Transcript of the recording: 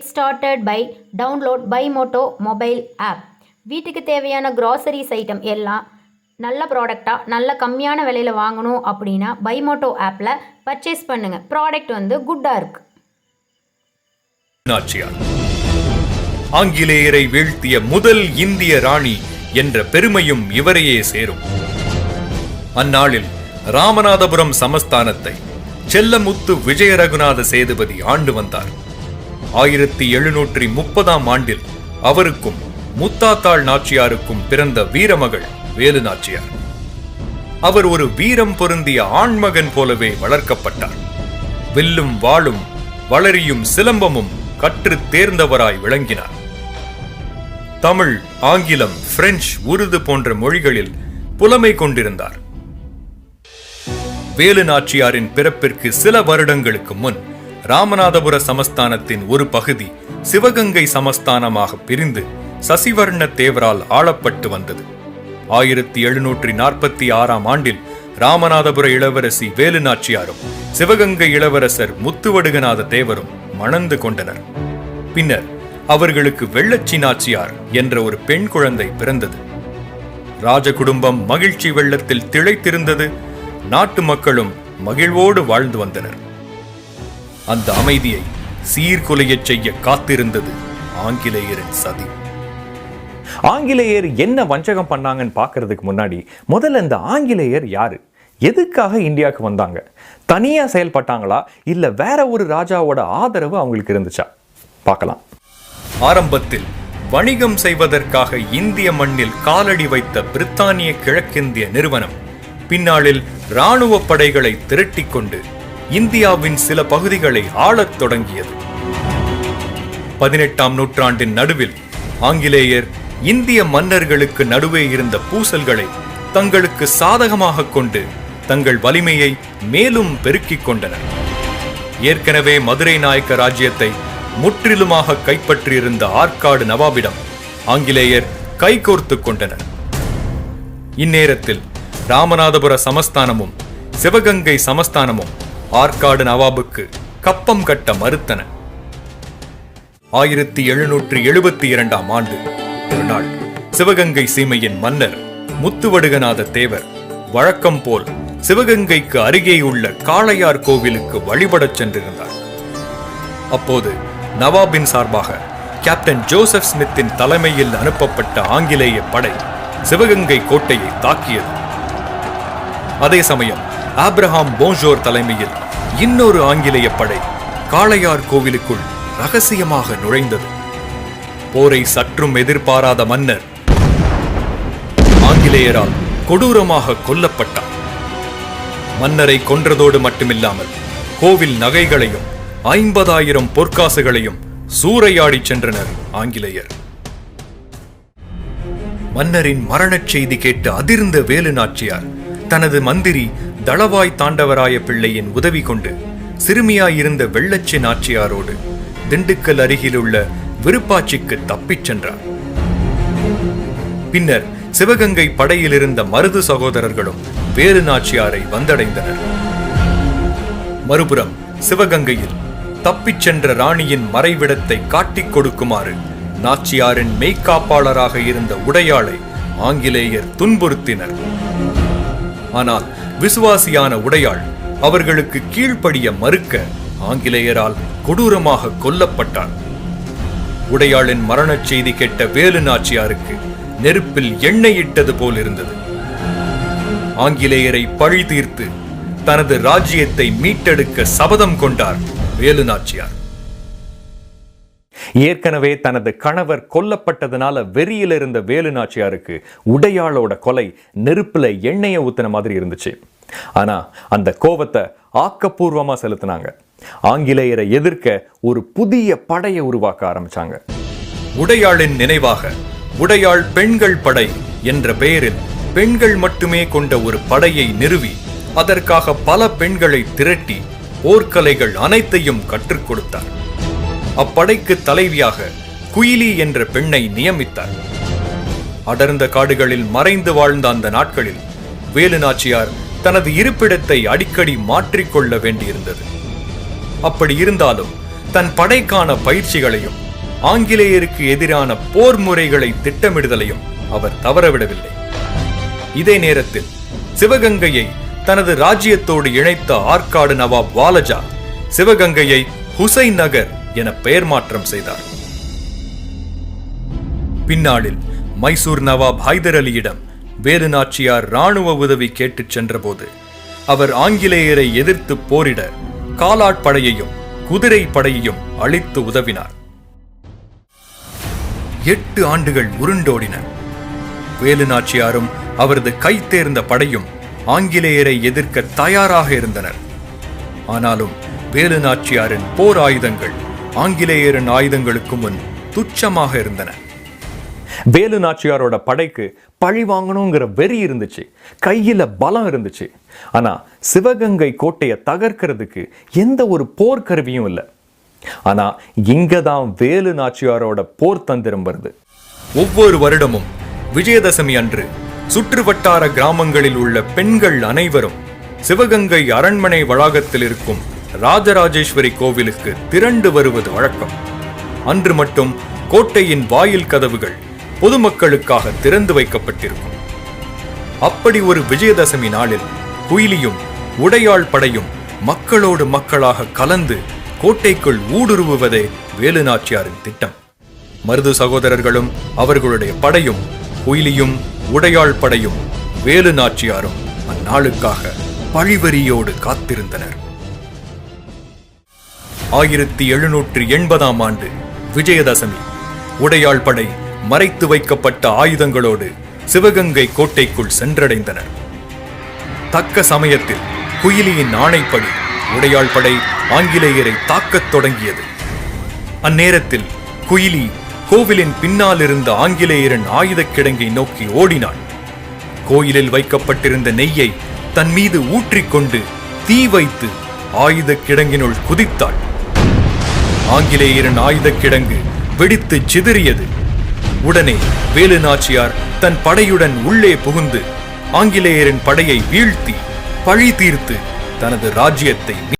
Started by download Buymoto mobile app. வீட்டுக்கு தேவையான groceries item எல்லாம் நல்ல ப்ராடக்டாக நல்ல கம்மியான விலையில் வாங்கணும் அப்படின்னா Buymoto ஆப்பில் பர்ச்சேஸ் பண்ணுங்கள். ப்ராடக்ட் வந்து குட்டாக இருக்கு. ஆங்கிலேயரை வீழ்த்திய முதல் இந்திய ராணி என்ற பெருமையும் இவரையே சேரும். அந்நாளில் ராமநாதபுரம் சமஸ்தானத்தை செல்லமுத்து விஜய ரகுநாத சேதுபதி ஆண்டு வந்தார். 1730 ஆண்டில் அவருக்கும் முத்தாத்தாள் நாச்சியாருக்கும் பிறந்த வீரமகள் வேலு நாச்சியார். அவர் ஒரு வீரம் பொருந்திய ஆண்மகன் போலவே வளர்க்கப்பட்டார். வில்லும் வாளும் வளரியும் சிலம்பமும் கற்று தேர்ந்தவராய் விளங்கினார். தமிழ், ஆங்கிலம், பிரெஞ்சு, உருது போன்ற மொழிகளில் புலமை கொண்டிருந்தார். வேலு நாச்சியாரின் பிறப்பிற்கு சில வருடங்களுக்கு முன் ராமநாதபுர சமஸ்தானத்தின் ஒரு பகுதி சிவகங்கை சமஸ்தானமாக பிரிந்து சசிவர்ண தேவரால் ஆளப்பட்டு வந்தது. 1746 ஆண்டில் ராமநாதபுர இளவரசி வேலு நாச்சியாரும் சிவகங்கை இளவரசர் முத்துவடுகநாத தேவரும் மணந்து கொண்டனர். பின்னர் அவர்களுக்கு வெள்ளச்சி நாச்சியார் என்ற ஒரு பெண் குழந்தை பிறந்தது. ராஜ குடும்பம் மகிழ்ச்சி வெள்ளத்தில் திளைத்திருந்தது. நாட்டு மக்களும் மகிழ்வோடு வாழ்ந்து வந்தனர். அந்த அமைதியை சீர்குலையச் செய்ய காத்திருந்தது ஆங்கிலேயரின் சதி. ஆங்கிலேயர் என்ன வஞ்சகம் பண்ணாங்கன்னு பார்க்கறதுக்கு முன்னாடி முதல்ல இந்த ஆங்கிலேயர் யாரு, எதுக்காக இந்தியாவுக்கு வந்தாங்க, தனியா செயல்பட்டாங்களா இல்ல வேற ஒரு ராஜாவோட ஆதரவு அவங்களுக்கு இருந்துச்சா பார்க்கலாம். ஆரம்பத்தில் வணிகம் செய்வதற்காக இந்திய மண்ணில் காலடி வைத்த பிரித்தானிய கிழக்கிந்திய நிறுவனம் பின்னாளில் இராணுவ படைகளை திரட்டிக் கொண்டு இந்தியாவின் சில பகுதிகளை ஆளத் தொடங்கியது. 18ஆம் நூற்றாண்டின் நடுவில் ஆங்கிலேயர் இந்திய மன்னர்களுக்கு நடுவே இருந்த பூசல்களை தங்களுக்கு சாதகமாக கொண்டு தங்கள் வலிமையை மேலும் பெருக்கிக் கொண்டனர். ஏற்கனவே மதுரை நாயக்க ராஜ்யத்தை முற்றிலுமாக கைப்பற்றியிருந்த ஆற்காடு நவாபிடம் ஆங்கிலேயர் கைகோர்த்து கொண்டனர். இந்நேரத்தில் ராமநாதபுர சமஸ்தானமும் சிவகங்கை சமஸ்தானமும் ஆற்காடு நவாபுக்கு கப்பம் கட்ட மறுத்தன. 1772 ஆண்டு ஒரு நாள் சிவகங்கை சீமையின் மன்னர் முத்துவடுகநாத தேவர் வழக்கம் போல் சிவகங்கைக்கு அருகே உள்ள காளையார் கோவிலுக்கு வழிபடச் சென்றிருந்தார். அப்போது நவாபின் சார்பாக கேப்டன் ஜோசப் ஸ்மித்தின் தலைமையில் அனுப்பப்பட்ட ஆங்கிலேய படை சிவகங்கை கோட்டையை தாக்கியது. அதே சமயம் ஆப்ரஹாம் போன்ஜோர் தலைமையில் இன்னொரு ஆங்கிலேய படை காளையார் கோவிலுக்குள் ரகசியமாக நுழைந்தது. போரை சற்றும் எதிர்பாராத மன்னர் ஆங்கிலேயரால் கொடூரமாக கொல்லப்பட்டார். மன்னரை கொன்றதோடு மட்டுமில்லாமல் கோவில் நகைகளையும் 50,000 பொற்காசுகளையும் சூறையாடி சென்றனர் ஆங்கிலேயர். மன்னரின் மரணச் செய்தி கேட்டு அதிர்ந்த வேலு நாச்சியார் தனது மந்திரி தளவாய் தாண்டவராய பிள்ளையின் உதவி கொண்டு சிறுமியாயிருந்த வெள்ளச்சி நாச்சியாரோடு திண்டுக்கல் அருகிலுள்ள விருப்பாட்சிக்கு தப்பிச் சென்றார். பின்னர் சிவகங்கை படையில் இருந்த மருது சகோதரர்களும் வேலு நாச்சியாரை வந்தடைந்தனர். மறுபுறம் சிவகங்கையில் தப்பிச் சென்ற ராணியின் மறைவிடத்தை காட்டிக் கொடுக்குமாறு நாச்சியாரின் மெய்காப்பாளராக இருந்த உடையாளை ஆங்கிலேயர் துன்புறுத்தினர். ஆனால் விசுவாசியான உடையாள் அவர்களுக்கு கீழ்ப்படிய மறுக்க ஆங்கிலேயரால் கொடூரமாக கொல்லப்பட்டார். உடையாளின் மரணச் செய்தி கேட்ட வேலு நாச்சியாருக்கு நெருப்பில் எண்ணெய் இட்டது போல் இருந்தது. ஆங்கிலேயரை பழி தீர்த்து தனது ராஜ்யத்தை மீட்டெடுக்க சபதம் கொண்டார் வேலு நாச்சியார். ஏற்கனவே தனது கணவர் கொல்லப்பட்டதுனால வெறியில இருந்த வேலு நாச்சியாருக்கு உடையாளோட கொலை நெருப்புல எண்ணெயை ஊத்தின மாதிரி இருந்துச்சு. ஆனா அந்த கோபத்தை ஆக்கப்பூர்வமா செலுத்தினாங்க. ஆங்கிலேயரை எதிர்க்க ஒரு புதிய படையை உருவாக்க ஆரம்பிச்சாங்க. உடையாளின் நினைவாக உடையாள் பெண்கள் படை என்ற பெயரில் பெண்கள் மட்டுமே கொண்ட ஒரு படையை நிறுவி அதற்காக பல பெண்களை திரட்டி போர்க்கலைகள் அனைத்தையும் கற்றுக் கொடுத்தார். அப்படைக்கு தலைவியாக குயிலி என்ற பெண்ணை நியமித்தார். அடர்ந்த காடுகளில் மறைந்து வாழ்ந்த அந்த நாட்களில் வேலு நாச்சியார் தனது இருப்பிடத்தை அடிக்கடி மாற்றிக்கொள்ள வேண்டியிருந்தது. அப்படி இருந்தாலும் தன் படைக்கான பயிற்சிகளையும் ஆங்கிலேயருக்கு எதிரான போர் முறைகளை திட்டமிடுதலையும் அவர் தவறவிடவில்லை. இதே நேரத்தில் சிவகங்கையை தனது ராஜ்யத்தோடு இணைத்த ஆற்காடு நவாப் வாலஜா சிவகங்கையை ஹுசைன் நகர் என பெயர் மாற்றம் செய்தார். பின்னாளில் மைசூர் நவாப் ஹைதர் அலியிடம் வேலு நாச்சியார் இராணுவ உதவி கேட்டுச் சென்றபோது அவர் ஆங்கிலேயரை எதிர்த்து போரிட காலாட்படையையும் குதிரை படையையும் அளித்து உதவினார். 8 ஆண்டுகள் உருண்டோடின. வேலு நாச்சியாரும் அவரது கைதேர்ந்த படையும் ஆங்கிலேயரை எதிர்க்க தயாராக இருந்தனர். ஆனாலும் வேலு நாச்சியாரின் போர் ஆயுதங்கள் ஆங்கிலேயரின் ஆயுதங்களுக்கு முன் துச்சமாக இருந்தன. வேலு நாச்சியாரோட படைக்கு பழி வாங்கணுங்கிற வெறி இருந்துச்சு, கையில பலம் இருந்துச்சு. ஆனா சிவகங்கை கோட்டையை தகர்க்கிறதுக்கு எந்த ஒரு போர்க்கருவியும் இல்லை. ஆனா இங்கதான் வேலு நாச்சியாரோட போர் தந்திரம் வருது. ஒவ்வொரு வருடமும் விஜயதசமி அன்று சுற்றுவட்டார கிராமங்களில் உள்ள பெண்கள் அனைவரும் சிவகங்கை அரண்மனை வளாகத்தில் இருக்கும் ராஜராஜேஸ்வரி கோவிலுக்கு திரண்டு வருவது வழக்கம். அன்று மட்டும் கோட்டையின் வாயில் கதவுகள் பொதுமக்களுக்காக திறந்து வைக்கப்பட்டிருக்கும். அப்படி ஒரு விஜயதசமி நாளில் குயிலியும் உடையாள் படையும் மக்களோடு மக்களாக கலந்து கோட்டைக்குள் ஊடுருவுவதே வேலு நாச்சியாரின் திட்டம். மருது சகோதரர்களும் அவர்களுடைய படையும் குயிலியும் உடையாள் படையும் வேலு நாச்சியாரும் அந்நாளுக்காக பழிவரியோடு காத்திருந்தனர். 1780 ஆண்டு விஜயதசமி உடையாள் படை மறைத்து வைக்கப்பட்ட ஆயுதங்களோடு சிவகங்கை கோட்டைக்குள் சென்றடைந்தனர். தக்க சமயத்தில் குயிலியின் ஆணைப்படி உடையாள் படை ஆங்கிலேயரை தாக்கத் தொடங்கியது. அந்நேரத்தில் குயிலி கோவிலின் பின்னால் இருந்த ஆங்கிலேயரின் ஆயுதக் கிடங்கை நோக்கி ஓடினான். கோயிலில் வைக்கப்பட்டிருந்த நெய்யை தன் மீது ஊற்றிக்கொண்டு தீ வைத்து ஆயுதக் கிடங்கினுள் குதித்தாள். ஆங்கிலேயரின் ஆயுதக் கிடங்கு வெடித்து சிதறியது. உடனே வேலு நாச்சியார் தன் படையுடன் உள்ளே புகுந்து ஆங்கிலேயரின் படையை வீழ்த்தி பழி தீர்த்து தனது ராஜ்யத்தை